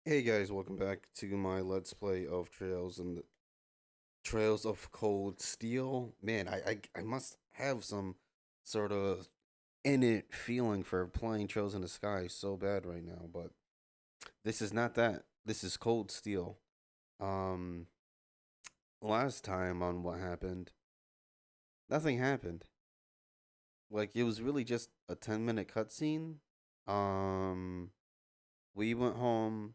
Hey guys, welcome back to my Let's Play of Trails of Cold Steel. Man, I must have some sort of in it feeling for playing Trails in the Sky so bad right now, but this is not that. This is Cold Steel. Um, last time on what happened, nothing happened. Like it was really just a 10-minute cutscene. Um, we went home.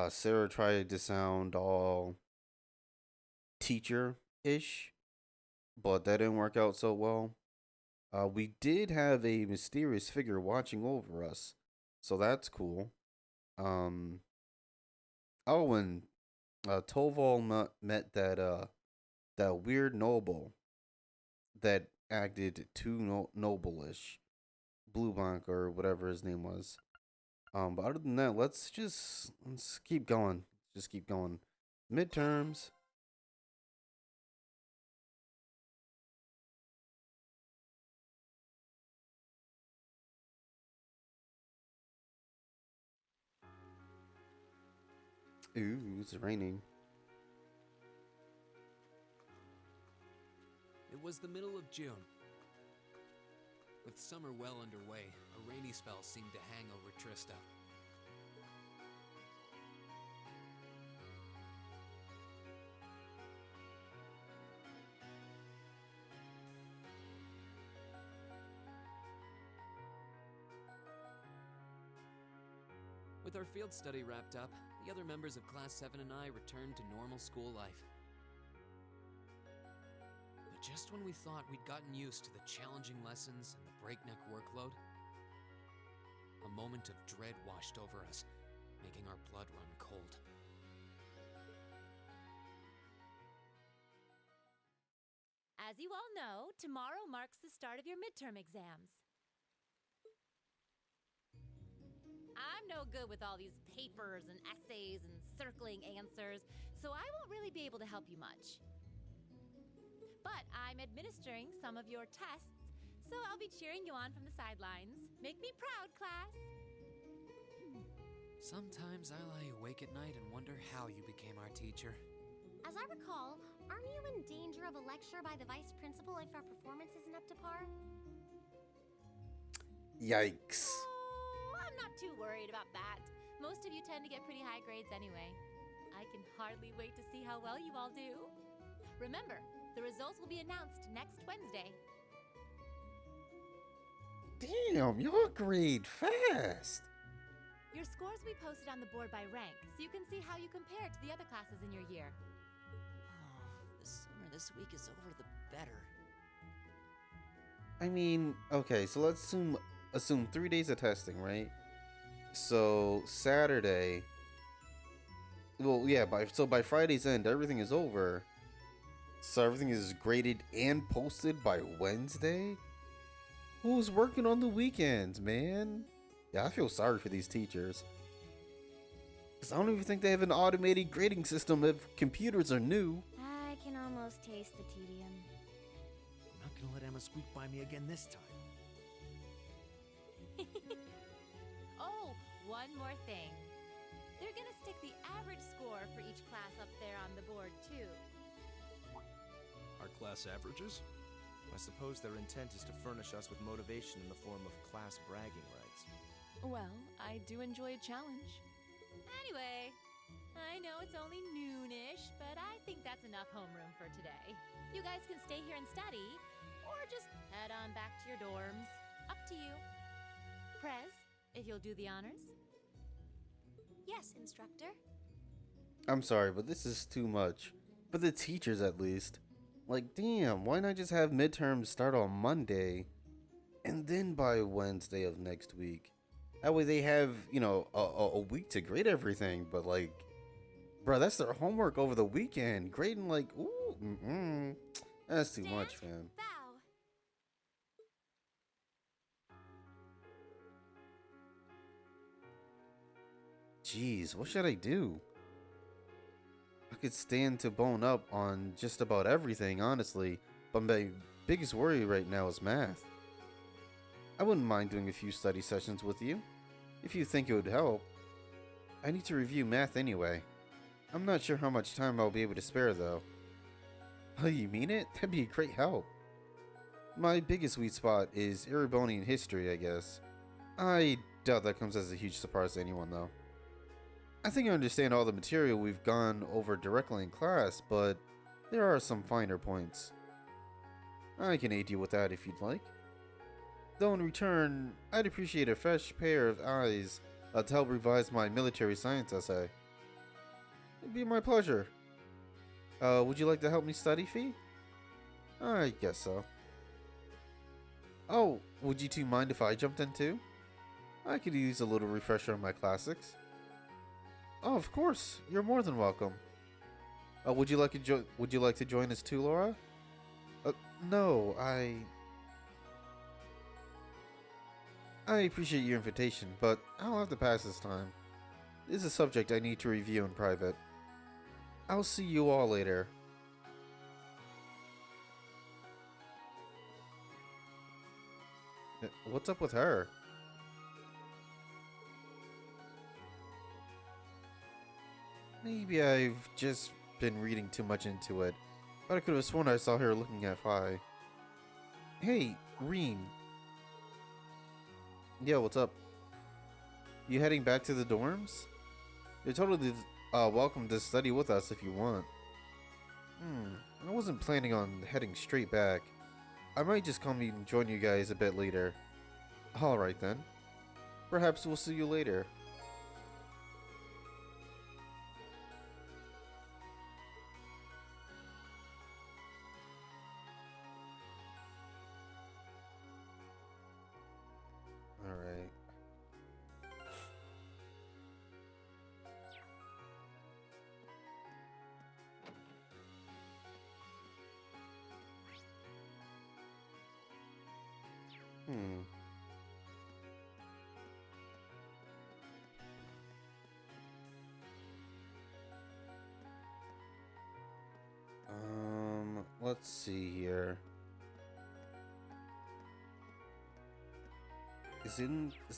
Sarah tried to sound all teacher ish, but that didn't work out so well. We did have a mysterious figure watching over us, so that's cool. Um, oh, and Toval met that weird noble that acted too noble-ish, Bluebonk or whatever his name was. But other than that, let's keep going. Just keep going. Midterms. Ooh, it's raining. It was the middle of June. With summer well underway, a rainy spell seemed to hang over Trista. With our field study wrapped up, the other members of Class 7 and I returned to normal school life. But just when we thought we'd gotten used to the challenging lessons and the breakneck workload, a moment of dread washed over us, making our blood run cold. As you all know, tomorrow marks the start of your midterm exams. I'm no good with all these papers and essays and circling answers, so I won't really be able to help you much. But I'm administering some of your tests, so I'll be cheering you on from the sidelines. Make me proud, class! Sometimes I lie awake at night and wonder how you became our teacher. As I recall, aren't you in danger of a lecture by the vice principal if our performance isn't up to par? Yikes. Oh, I'm not too worried about that. Most of you tend to get pretty high grades anyway. I can hardly wait to see how well you all do. Remember, the results will be announced next Wednesday. Damn, y'all grade fast. Your scores will be posted on the board by rank, so you can see how you compare to the other classes in your year. The sooner this week is over, the better. I mean, okay, so let's assume 3 days of testing, right? So Saturday, well, yeah, by Friday's end, everything is over. So everything is graded and posted by Wednesday. Who's working on the weekends, man? Yeah, I feel sorry for these teachers. Cause I don't even think they have an automated grading system if computers are new. I can almost taste the tedium. I'm not gonna let Emma squeak by me again this time. Oh, one more thing. They're gonna stick the average score for each class up there on the board, too. Our class averages? I suppose their intent is to furnish us with motivation in the form of class bragging rights. Well, I do enjoy a challenge. Anyway, I know it's only noonish, but I think that's enough homeroom for today. You guys can stay here and study, or just head on back to your dorms. Up to you. Prez, if you'll do the honors. Yes, instructor. I'm sorry, but this is too much. For the teachers, at least. Like, damn, why not just have midterms start on Monday and then by Wednesday of next week? That way they have, a week to grade everything. But, like, bro, that's their homework over the weekend. Grading, like, ooh, that's too much, fam. Bow. Jeez, what should I do? I could stand to bone up on just about everything, honestly, but my biggest worry right now is math. I wouldn't mind doing a few study sessions with you, if you think it would help. I need to review math anyway. I'm not sure how much time I'll be able to spare though. Oh, you mean it? That'd be a great help. My biggest sweet spot is Erebonian history, I guess. I doubt that comes as a huge surprise to anyone though. I think I understand all the material we've gone over directly in class, but there are some finer points. I can aid you with that if you'd like. Though in return, I'd appreciate a fresh pair of eyes to help revise my military science essay. It'd be my pleasure. Would you like to help me study, Fee? I guess so. Oh, would you two mind if I jumped in too? I could use a little refresher on my classics. Oh, of course. You're more than welcome. Would you like to join us too, Laura? No, I appreciate your invitation, but I'll have to pass this time. This is a subject I need to review in private. I'll see you all later. What's up with her? Maybe I've just been reading too much into it, but I could have sworn I saw her looking at Fi. Hey, Reen. Yeah, what's up? You heading back to the dorms? You're totally welcome to study with us if you want. I wasn't planning on heading straight back. I might just come and join you guys a bit later. Alright then. Perhaps we'll see you later. Alright. Let's see here. Is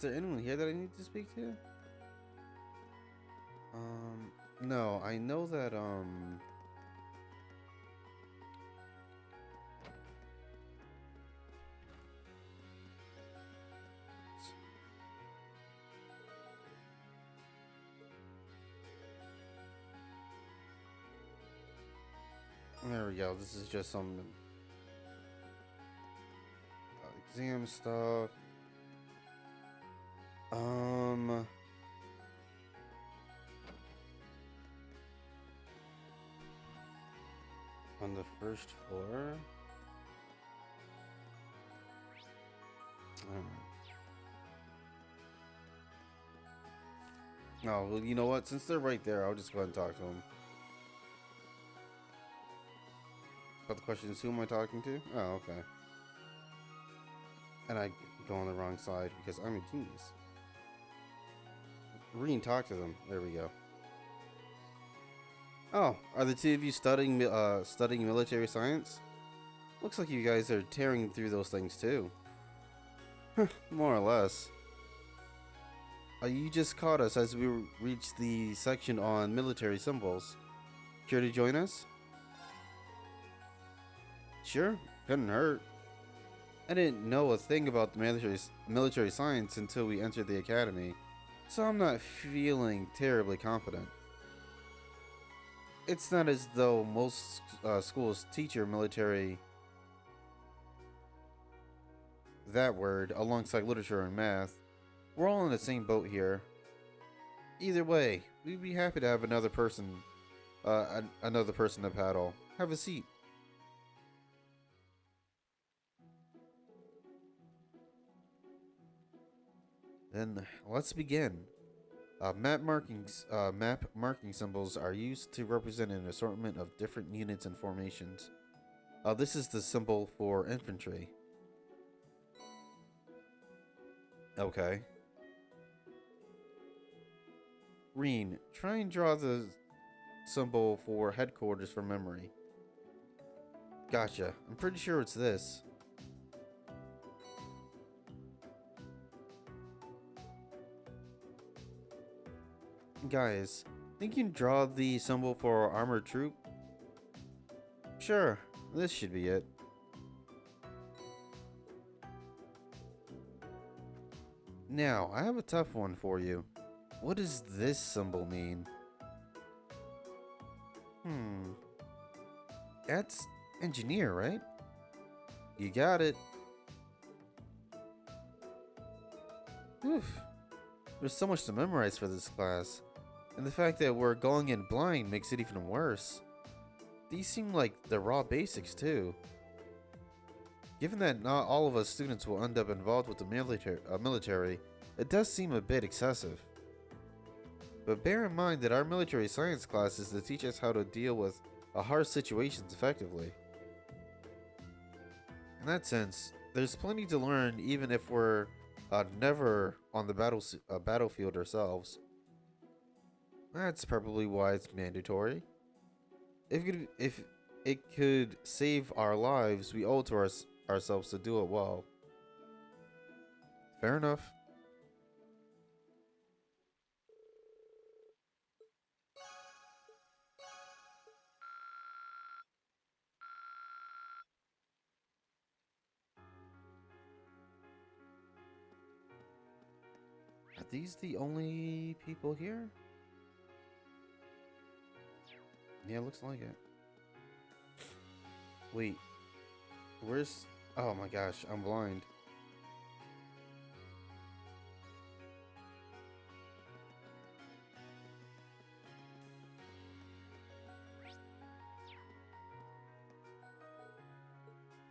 there anyone here that I need to speak to? No, I know that, there we go. This is just some exam stuff. On the first floor. Oh, well, you know what? Since they're right there, I'll just go ahead and talk to them. But the question is, who am I talking to? Oh, okay. And I go on the wrong side because I'm a genius. Reen, talk to them. There we go. Oh, are the two of you studying military science? Looks like you guys are tearing through those things too. More or less. You just caught us as we reached the section on military symbols. Care to join us? Sure, couldn't hurt. I didn't know a thing about the military science until we entered the academy, so I'm not feeling terribly confident. It's not as though most schools teach your military that word alongside literature and math. We're all in the same boat here. Either way, we'd be happy to have another person to paddle. Have a seat. Then let's begin. Map marking symbols are used to represent an assortment of different units and formations. This is the symbol for infantry. Okay. Reen, try and draw the symbol for headquarters from memory. Gotcha. I'm pretty sure it's this. Guys, think you can draw the symbol for our armored troop? Sure, this should be it. Now, I have a tough one for you. What does this symbol mean? That's engineer, right? You got it. Oof. There's so much to memorize for this class. And the fact that we're going in blind makes it even worse. These seem like the raw basics too. Given that not all of us students will end up involved with the military, it does seem a bit excessive. But bear in mind that our military science class is to teach us how to deal with harsh situations effectively. In that sense, there's plenty to learn even if we're never on the battlefield ourselves. That's probably why it's mandatory. If it could save our lives, we owe it to ourselves to do it well. Fair enough. Are these the only people here? Yeah, looks like it. Wait. Where's... Oh my gosh, I'm blind.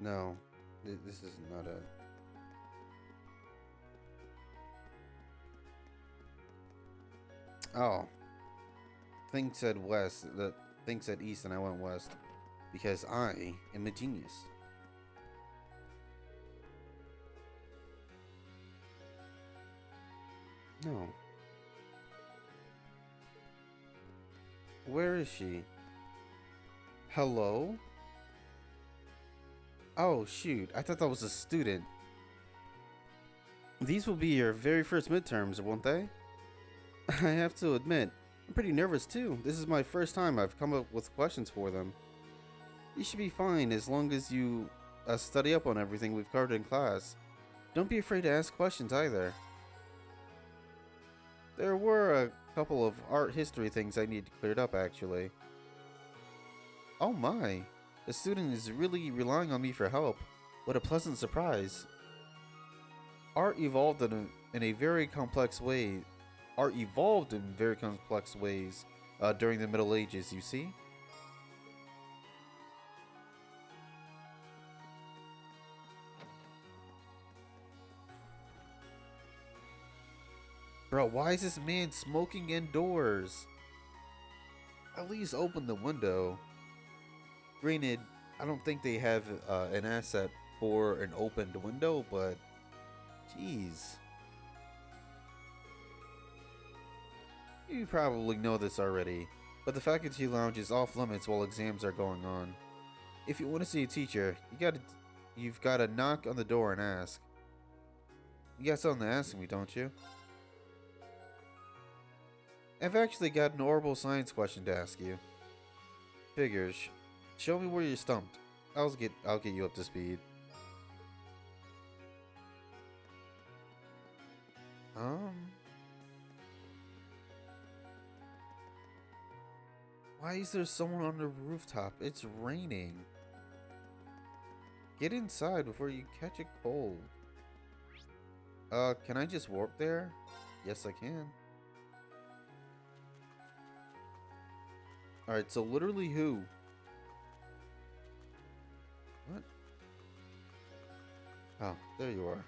No. This is not a... Oh. Thing said west. The thing said east and I went west. Because I am a genius. No. Where is she? Hello? Oh shoot, I thought that was a student. These will be your very first midterms, won't they? I have to admit, I'm pretty nervous too. This is my first time I've come up with questions for them. You should be fine as long as you study up on everything we've covered in class. Don't be afraid to ask questions either. There were a couple of art history things I need cleared up actually. Oh my, the student is really relying on me for help. What a pleasant surprise. Art evolved in very complex ways during the Middle Ages, you see? Bro, why is this man smoking indoors? At least open the window. Granted, I don't think they have an asset for an opened window, but jeez. You probably know this already, but the faculty lounge is off limits while exams are going on. If you want to see a teacher, you've got to knock on the door and ask. You got something to ask me, don't you? I've actually got an orbital science question to ask you. Figures. Show me where you're stumped. I'll get you up to speed. Why is there someone on the rooftop? It's raining. Get inside before you catch a cold. Can I just warp there? Yes, I can. Alright, so literally who? What? Oh, there you are.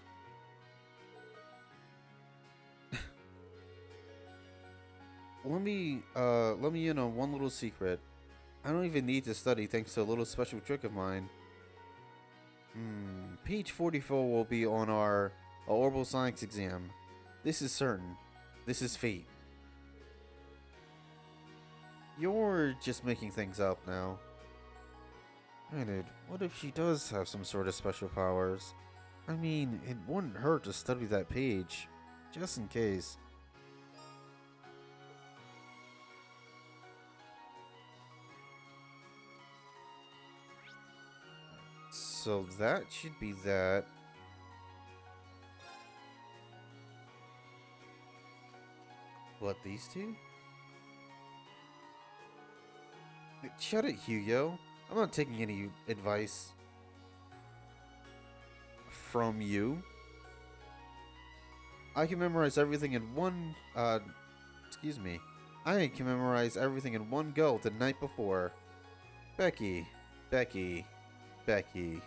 Let me in on one little secret. I don't even need to study thanks to a little special trick of mine. Page 44 will be on our orbital science exam. This is certain. This is fate. You're just making things up now. Granted, what if she does have some sort of special powers? I mean, it wouldn't hurt to study that page, just in case. So that should be that. What, these two? Shut it, Hugo. I'm not taking any advice from you. I can memorize everything in one, excuse me. I can memorize everything in one go the night before. Becky, Becky, Becky.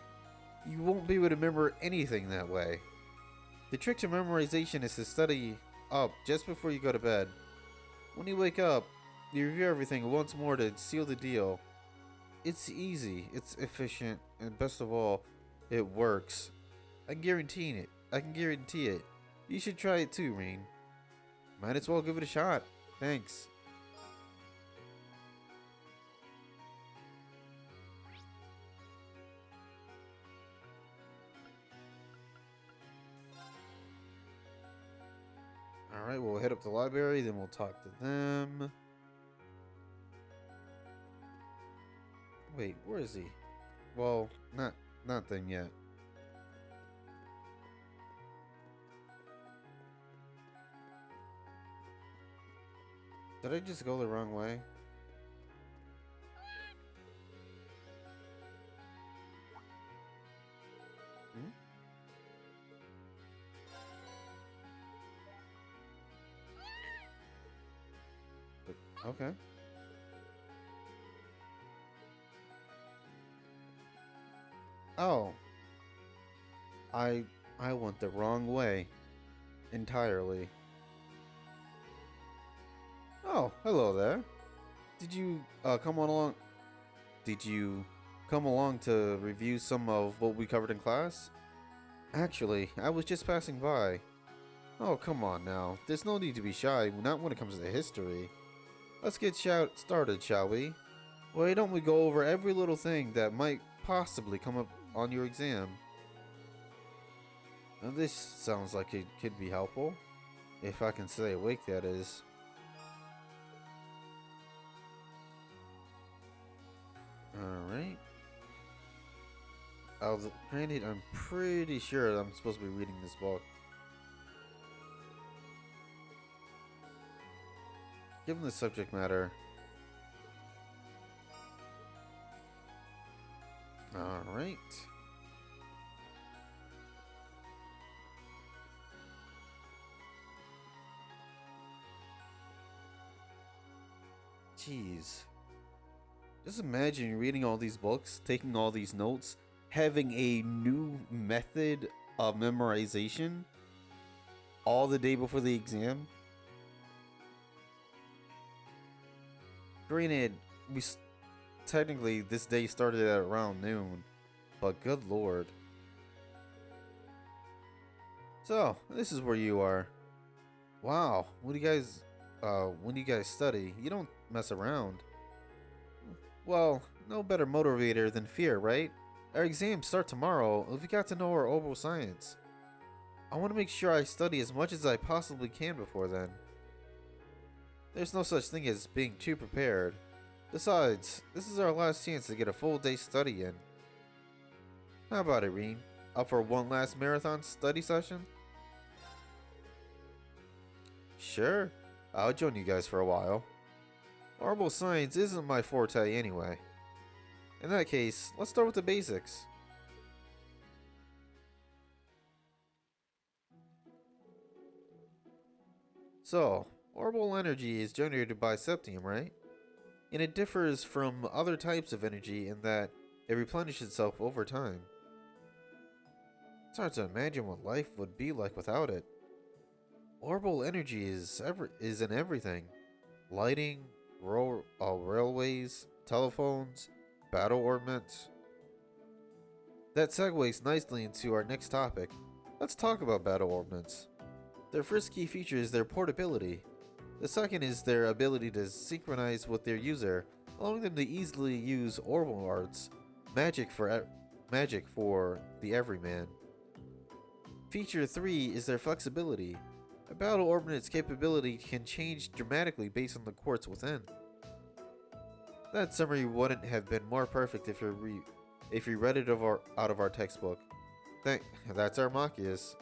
You won't be able to remember anything that way. The trick to memorization is to study up just before you go to bed. When you wake up, you review everything once more to seal the deal. It's easy, it's efficient, and best of all, it works. I can guarantee it. You should try it too, Reen. Might as well give it a shot. Thanks. Alright, we'll head up to the library, then we'll talk to them. Wait, where is he? Well, not them yet. Did I just go the wrong way? Hmm? Okay. Oh. I went the wrong way. Entirely. Oh, hello there. Did you come on along? Did you come along to review some of what we covered in class? Actually, I was just passing by. Oh, come on now. There's no need to be shy, not when it comes to history. Let's get started, shall we? Why don't we go over every little thing that might possibly come up on your exam? Now, this sounds like it could be helpful. If I can stay awake, that is. Alright. Granted, I'm pretty sure I'm supposed to be reading this book. Given the subject matter. Alright. Jeez. Just imagine reading all these books, taking all these notes, having a new method of memorization all the day before the exam. Granted, technically this day started at around noon, but good lord. So, this is where you are. Wow, when you guys study, you don't mess around. Well, no better motivator than fear, right? Our exams start tomorrow, and we got to know our oral science. I want to make sure I study as much as I possibly can before then. There's no such thing as being too prepared. Besides, this is our last chance to get a full day study in. How about it, Reen? Up for one last marathon study session? Sure, I'll join you guys for a while. Oral science isn't my forte anyway. In that case, let's start with the basics. So, orbital energy is generated by septium, right? And it differs from other types of energy in that it replenishes itself over time. It's hard to imagine what life would be like without it. Orbital energy is in everything. Lighting, railways, telephones, battle orbits. That segues nicely into our next topic. Let's talk about battle orbits. Their first key feature is their portability. The second is their ability to synchronize with their user, allowing them to easily use orbital arts, magic for the everyman. Feature 3 is their flexibility. A battle orbit's capability can change dramatically based on the quartz within. That summary wouldn't have been more perfect if if you read it out of our textbook. That's Armachius.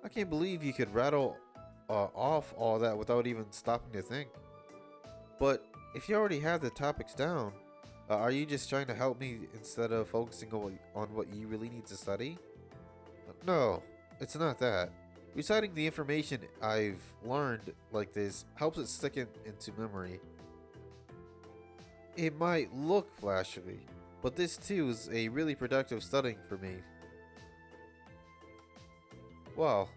I can't believe you could rattle off all that without even stopping to think. But if you already have the topics down, are you just trying to help me instead of focusing on what you really need to study? No, it's not that. Reciting the information I've learned like this helps it stick into memory. It might look flashy, but this too is a really productive studying for me. Well,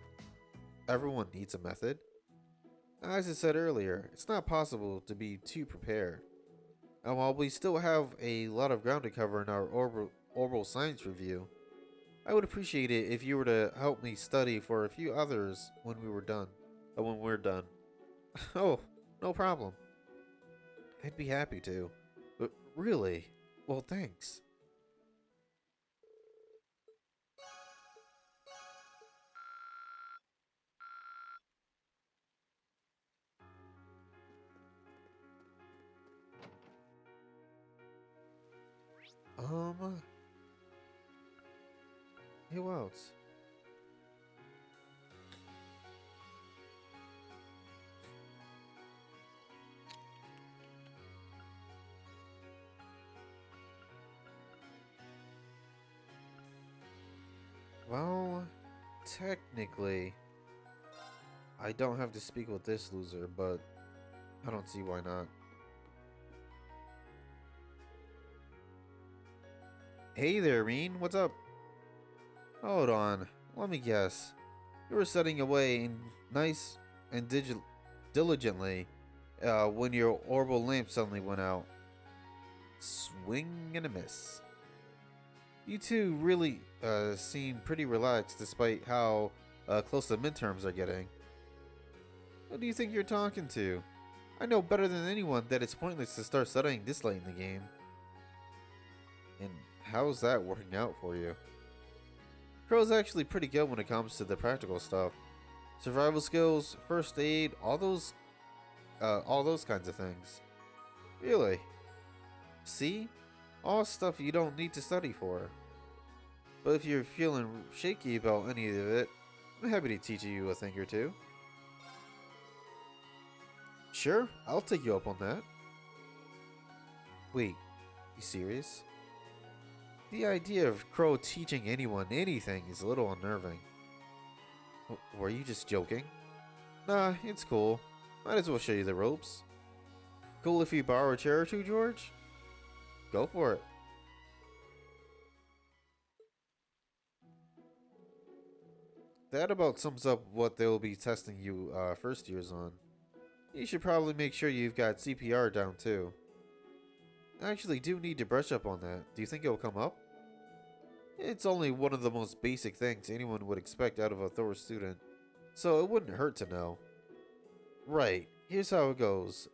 everyone needs a method. As I said earlier, it's not possible to be too prepared. And while we still have a lot of ground to cover in our oral science review, I would appreciate it if you were to help me study for a few others when we're done. Oh, no problem. I'd be happy to. But really? Well, thanks. Who else? Well, technically, I don't have to speak with this loser, but I don't see why not. Hey there, Reen. What's up? Hold on. Let me guess. You were studying away nice and diligently when your orbital lamp suddenly went out. Swing and a miss. You two really seem pretty relaxed despite how close the midterms are getting. Who do you think you're talking to? I know better than anyone that it's pointless to start studying this late in the game. And how's that working out for you? Crow's actually pretty good when it comes to the practical stuff. Survival skills, first aid, all those kinds of things. Really? See? All stuff you don't need to study for. But if you're feeling shaky about any of it, I'm happy to teach you a thing or two. Sure, I'll take you up on that. Wait, you serious? The idea of Crow teaching anyone anything is a little unnerving. Were you just joking? Nah, it's cool. Might as well show you the ropes. Cool if you borrow a chair or two, George? Go for it. That about sums up what they'll be testing you first years on. You should probably make sure you've got CPR down too. I actually do need to brush up on that. Do you think it'll come up? It's only one of the most basic things anyone would expect out of a Thor student, so it wouldn't hurt to know. Right, here's how it goes.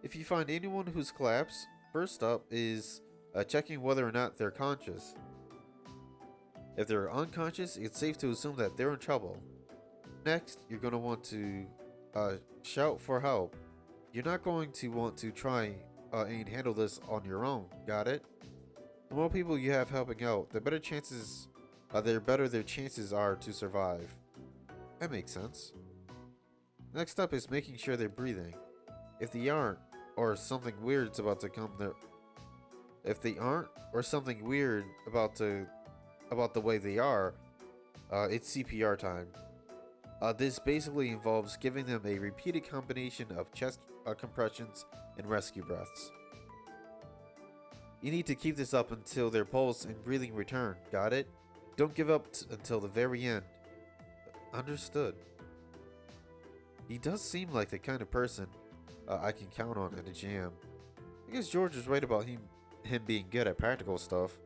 If you find anyone who's collapsed, first up is checking whether or not they're conscious. If they're unconscious, it's safe to assume that they're in trouble. Next, you're going to want to shout for help. You're not going to want to try and handle this on your own, got it? The more people you have helping out, the better their chances are to survive. That makes sense. Next up is making sure they're breathing. If they aren't, or something weird's about to come there. If they aren't, or something weird about the way they are, it's CPR time. This basically involves giving them a repeated combination of chest compressions and rescue breaths. You need to keep this up until their pulse and breathing return, got it? Don't give up until the very end. Understood. He does seem like the kind of person I can count on in a jam. I guess George was right about him being good at practical stuff.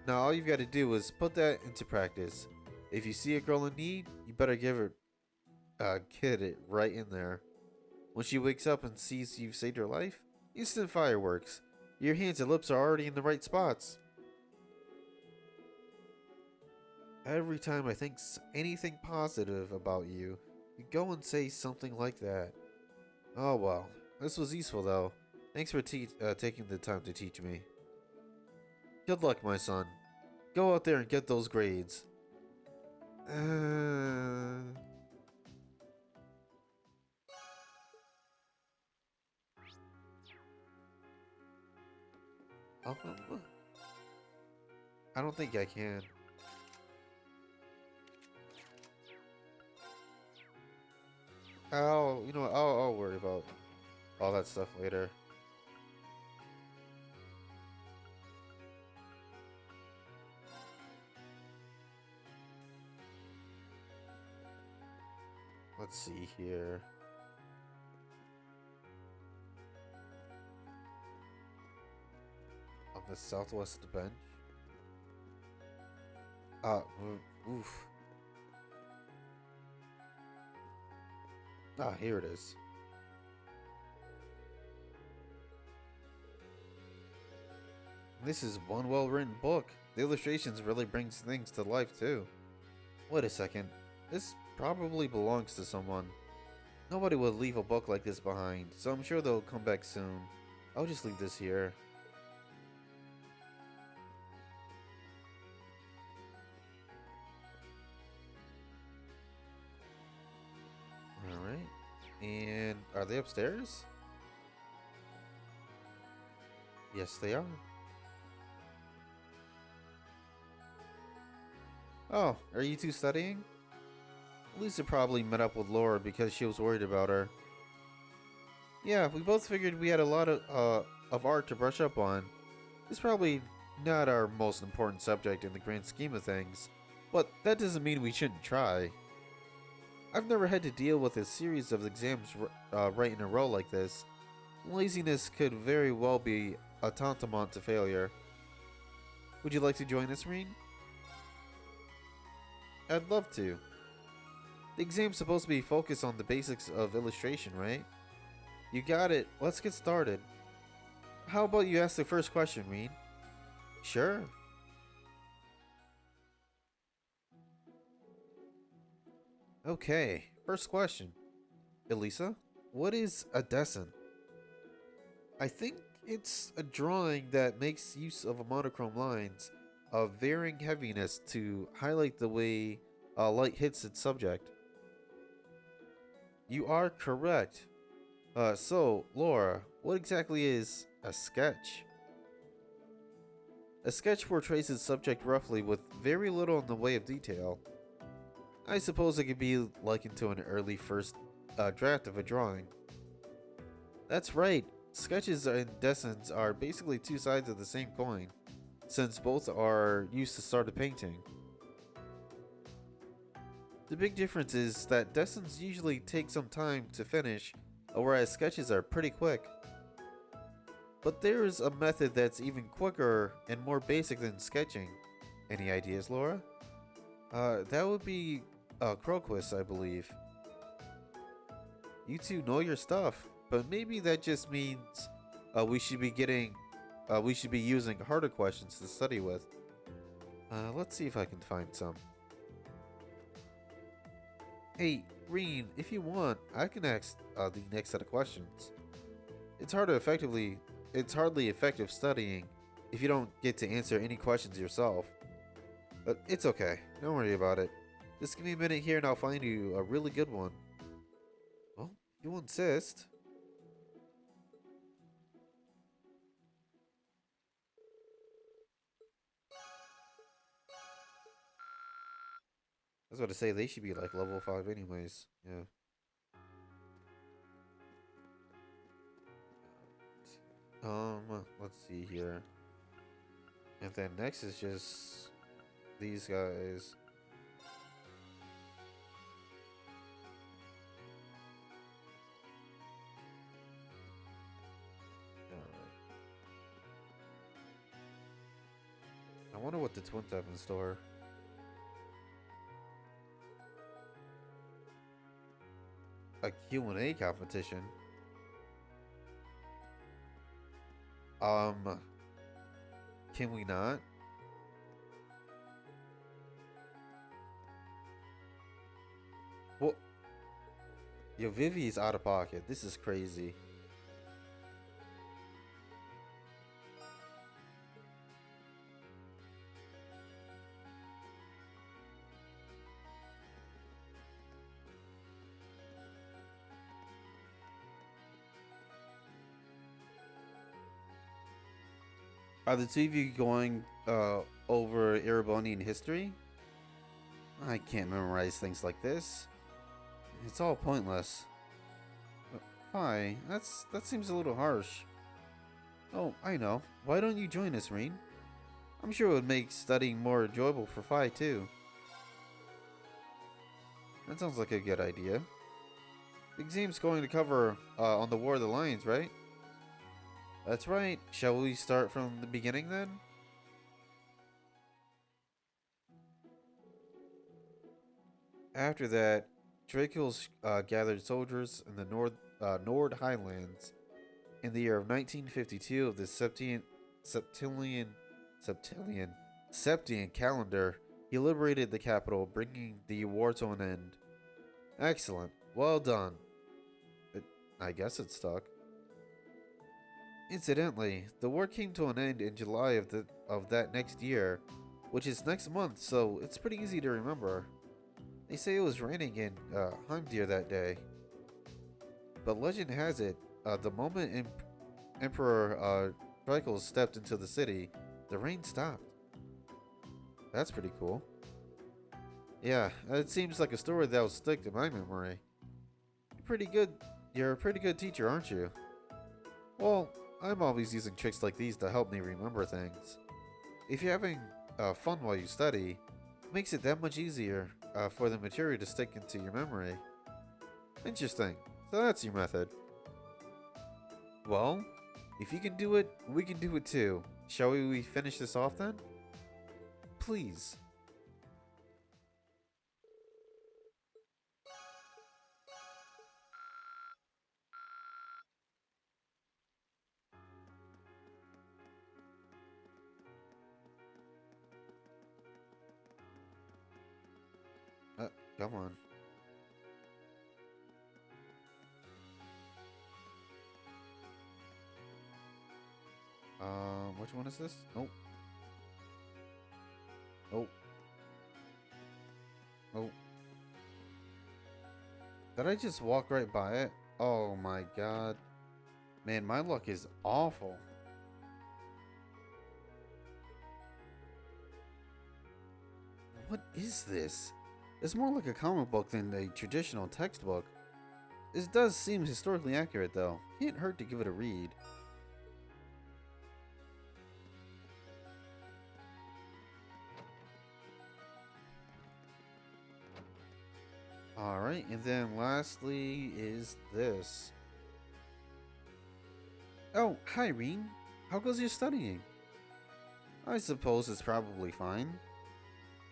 Now all you've got to do is put that into practice. If you see a girl in need, you better give her get it right in there. When she wakes up and sees you've saved her life, instant fireworks. Your hands and lips are already in the right spots. Every time I think anything positive about you, you go and say something like that. Oh well, this was useful though. Thanks for taking the time to teach me. Good luck, my son. Go out there and get those grades. Um, I don't think I can. You know what, I'll worry about all that stuff later. Let's see here. On the southwest bench. Oof. Ah, here it is. This is one well-written book. The illustrations really brings things to life too. Wait a second. This probably belongs to someone. Nobody would leave a book like this behind, so I'm sure they'll come back soon. I'll just leave this here. Alright. And are they upstairs? Yes, they are. Oh, are you two studying? Lisa probably met up with Laura because she was worried about her. Yeah, we both figured we had a lot of art to brush up on. It's probably not our most important subject in the grand scheme of things, but that doesn't mean we shouldn't try. I've never had to deal with a series of exams right in a row like this. Laziness could very well be a tantamount to failure. Would you like to join us, Reen? I'd love to. The exam's supposed to be focused on the basics of illustration, right? You got it. Let's get started. How about you ask the first question, Reen? Sure. Okay, first question. Elisa, what is a descent? I think it's a drawing that makes use of a monochrome lines of varying heaviness to highlight the way light hits its subject. You are correct. So, Laura, what exactly is a sketch? A sketch portrays its subject roughly with very little in the way of detail. I suppose it could be likened to an early first draft of a drawing. That's right. Sketches and descents are basically two sides of the same coin, since both are used to start a painting. The big difference is that descents usually take some time to finish, whereas sketches are pretty quick. But there's a method that's even quicker and more basic than sketching. Any ideas, Laura? That would be Croquis, I believe. You two know your stuff, but maybe that just means we should be using harder questions to study with. Let's see if I can find some. Hey, Reen, if you want, I can ask the next set of questions. It's hardly effective studying if you don't get to answer any questions yourself. But it's okay, don't worry about it. Just give me a minute here and I'll find you a really good one. Well, if you insist. I was about to say, they should be like level 5 anyways. Yeah. Let's see here. And then next is just these guys. Alright. I wonder what the twins have in store. A Q&A competition. Can we not? Well, yo, Vivi is out of pocket. This is crazy. Are the two of you going over Erebonian history? I can't memorize things like this. It's all pointless. Phi, that seems a little harsh. Oh, I know. Why don't you join us, Reen? I'm sure it would make studying more enjoyable for Phi, too. That sounds like a good idea. The exam's going to cover on the War of the Lions, right? That's right. Shall we start from the beginning, then? After that, Dracul's gathered soldiers in the Nord Highlands in the year of 1952 of the Septilian calendar. He liberated the capital, bringing the war to an end. Excellent. Well done. I guess it stuck. Incidentally, the war came to an end in July of that next year, which is next month, so it's pretty easy to remember. They say it was raining in Heimdir that day. But legend has it, the moment Emperor Drakel stepped into the city, the rain stopped. That's pretty cool. Yeah, it seems like a story that will stick to my memory. You're a pretty good teacher, aren't you? Well, I'm always using tricks like these to help me remember things. If you're having fun while you study, it makes it that much easier for the material to stick into your memory. Interesting. So that's your method. Well, if you can do it, we can do it too. Shall we finish this off then? Please. Come on. Which one is this? Nope. Nope. Nope. Did I just walk right by it? Oh my god. Man, my luck is awful. What is this? It's more like a comic book than a traditional textbook. This does seem historically accurate though. Can't hurt to give it a read. Alright, and then lastly is this. Oh, hi Reen. How goes your studying? I suppose it's probably fine.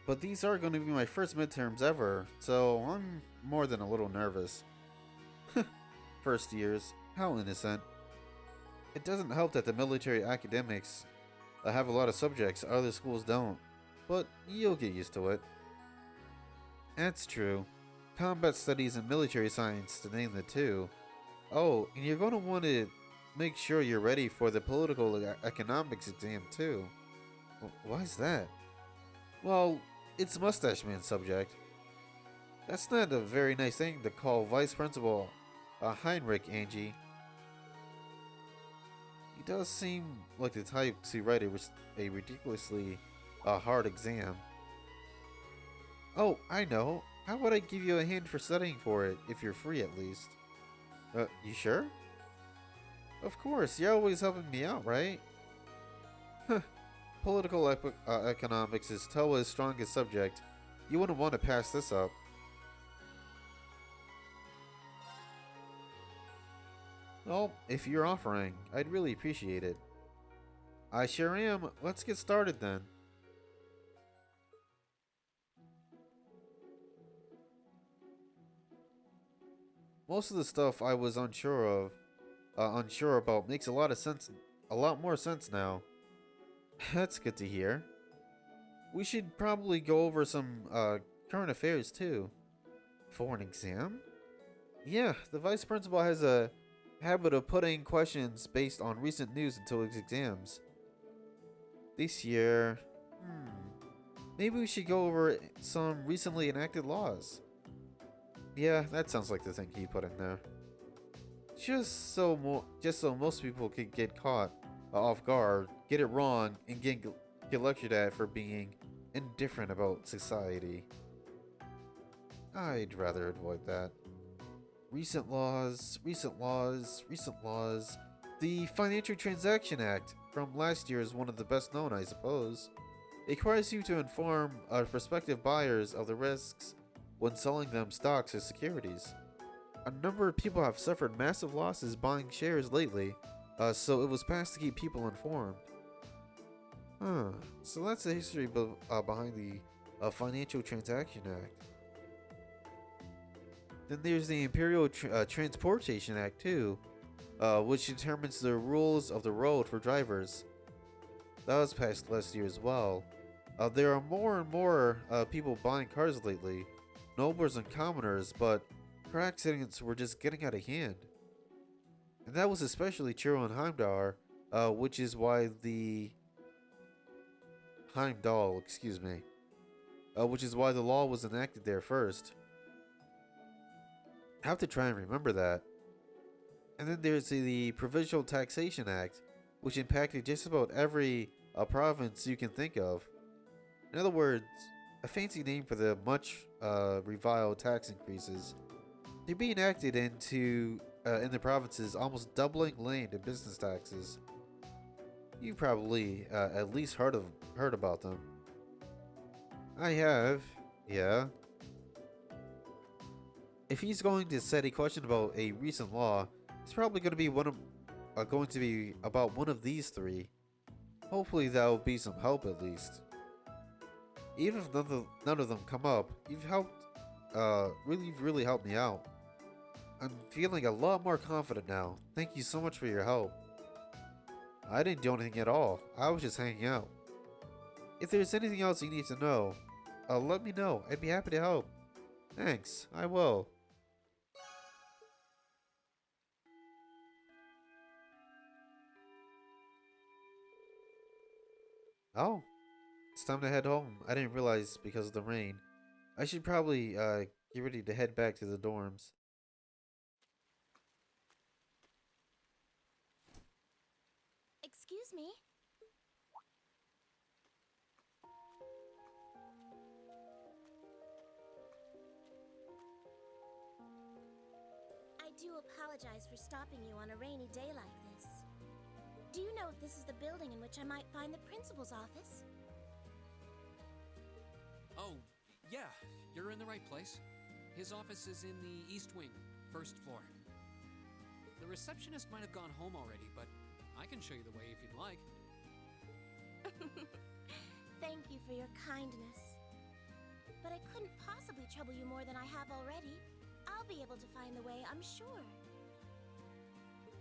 But these are going to be my first midterms ever, so I'm more than a little nervous. First years, how innocent. It doesn't help that the military academics have a lot of subjects other schools don't, but you'll get used to it. That's true. Combat studies and military science, to name the two. Oh, and you're going to want to make sure you're ready for the political economics exam too. Why is that? Well, it's Mustache Man's subject. That's not a very nice thing to call Vice Principal Heinrich, Angie. He does seem like the type to write a ridiculously hard exam. Oh, I know. How about I give you a hand for studying for it, if you're free at least? You sure? Of course, you're always helping me out, right? Political economics is Toa's strongest subject. You wouldn't want to pass this up. Well, if you're offering, I'd really appreciate it. I sure am. Let's get started then. Most of the stuff I was unsure about makes a lot more sense now. That's good to hear. We should probably go over some current affairs too. For an exam? Yeah, the vice principal has a habit of putting questions based on recent news into his exams. This year, maybe we should go over some recently enacted laws. Yeah, that sounds like the thing he put in there. Just so most people could get caught off guard get it wrong and get lectured at for being indifferent about society. I'd rather avoid that. Recent laws, recent laws, recent laws. The Financial Transaction Act from last year is one of the best known, I suppose. It requires you to inform prospective buyers of the risks when selling them stocks or securities. A number of people have suffered massive losses buying shares lately, so it was passed to keep people informed. So that's the history behind the Financial Transaction Act. Then there's the Imperial Transportation Act too, which determines the rules of the road for drivers. That was passed last year as well. There are more and more people buying cars lately, nobles and commoners, but car accidents were just getting out of hand. And that was especially true in Heimdall, which is why the law was enacted there first. I have to try and remember that. And then there's the Provincial Taxation Act, which impacted just about every province you can think of. In other words, a fancy name for the much reviled tax increases. They're being enacted into in the provinces, almost doubling land and business taxes. You probably at least heard about them. I have, yeah. If he's going to set a question about a recent law, it's probably going to be about one of these three. Hopefully that will be some help at least. Even if none of them come up, you've helped, really helped me out. I'm feeling a lot more confident now. Thank you so much for your help. I didn't do anything at all. I was just hanging out. If there's anything else you need to know, let me know. I'd be happy to help. Thanks. I will. Oh, it's time to head home. I didn't realize because of the rain. I should probably get ready to head back to the dorms. Excuse me? I do apologize for stopping you on a rainy day like this. Do you know if this is the building in which I might find the principal's office? Oh, yeah, you're in the right place. His office is in the East Wing, first floor. The receptionist might have gone home already, but I can show you the way if you'd like. Thank you for your kindness. But I couldn't possibly trouble you more than I have already. I'll be able to find the way, I'm sure.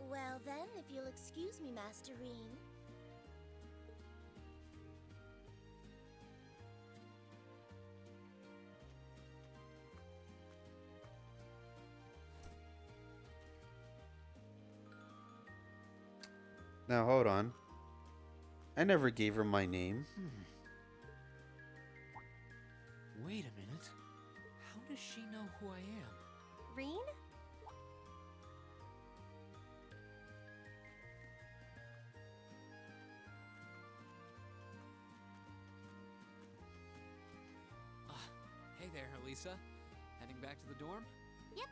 Well then, if you'll excuse me, Master Reen. Now hold on. I never gave her my name. Wait a minute. How does she know who I am? Reen? Hey there, Elisa. Heading back to the dorm? Yep.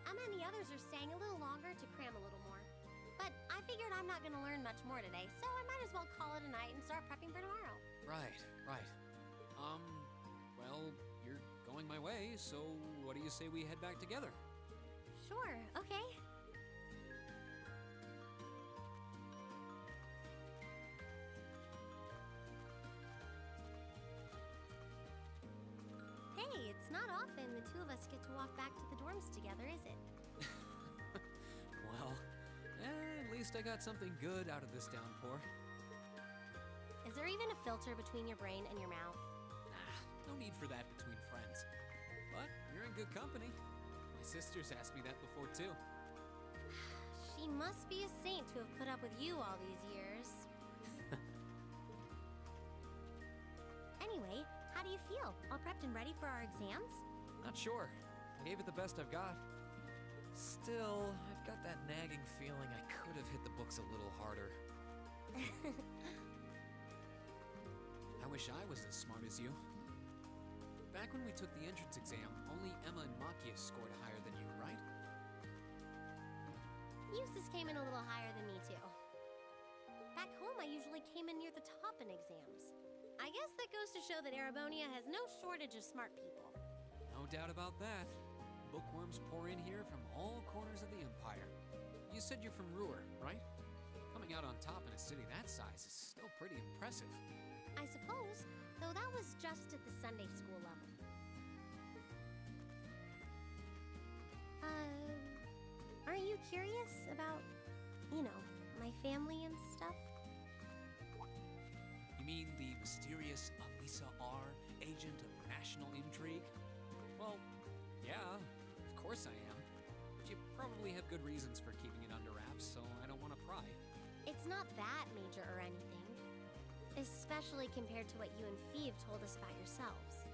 Emma and the others are staying a little longer to cram a little more. But I figured I'm not going to learn much more today, so I might as well call it a night and start prepping for tomorrow. Right. Well, you're going my way, so what do you say we head back together? Sure, okay. Hey, it's not often the two of us get to walk back to the dorms together, is it? Well, at least I got something good out of this downpour. Is there even a filter between your brain and your mouth? Nah, no need for that between friends. But you're in good company. My sisters asked me that before, too. She must be a saint to have put up with you all these years. Anyway, how do you feel? All prepped and ready for our exams? Not sure. I gave it the best I've got. Still, I've got that nagging feeling I could have hit the books a little harder. I wish I was as smart as you. Back when we took the entrance exam, only Emma and Makia scored higher than you, right? Eustace came in a little higher than me, too. Back home, I usually came in near the top in exams. I guess that goes to show that Arabonia has no shortage of smart people. No doubt about that. Bookworms pour in here from all corners of the Empire. You said you're from Ruhr, right? Coming out on top in a city that size is still pretty impressive. I suppose, though that was just at the Sunday school level. Aren't you curious about, my family and stuff? You mean the mysterious Elisa R., agent of national intrigue? Well, yeah, of course I am. But you probably have good reasons for keeping it under wraps, so I don't want to pry. It's not that major or anything. Especially compared to what you and Phoebe told us about yourselves.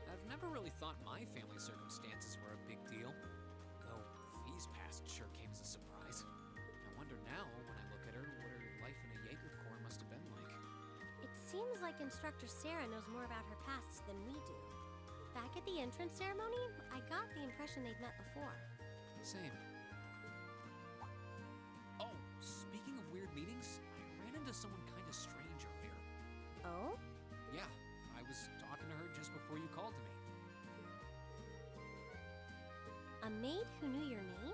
I've never really thought my family circumstances were a big deal. Though Fee's past sure came as a surprise. I wonder now, when I look at her, what her life in a Jaeger Corps must have been like. It seems like Instructor Sarah knows more about her past than we do. Back at the entrance ceremony, I got the impression they'd met before. Same. Oh, speaking of weird meetings, I ran into someone kind of strange earlier. Oh? Yeah, I was talking to her just before you called to me. A maid who knew your name?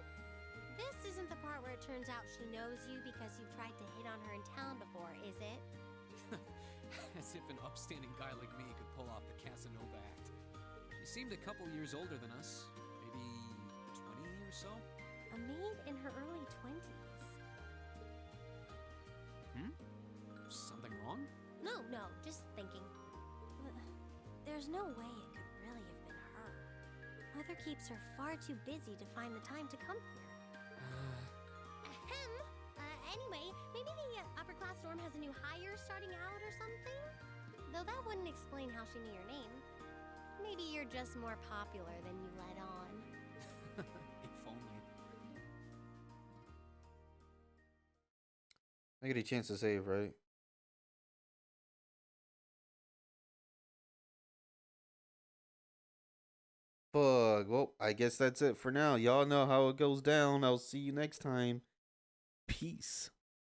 This isn't the part where it turns out she knows you because you've tried to hit on her in town before, is it? As if an upstanding guy like me could pull off the Casanova act. She seemed a couple years older than us, maybe 20 or so. A maid in her early 20s. Something wrong? No, just thinking. There's no way it could really have been her. Mother keeps her far too busy to find the time to come here. Ahem. Anyway, maybe the upper class dorm has a new hire starting out or something? Though that wouldn't explain how she knew your name. Maybe you're just more popular than you let on. If only. I get a chance to save, right? Fuck. Well, I guess that's it for now. Y'all know how it goes down. I'll see you next time. Peace.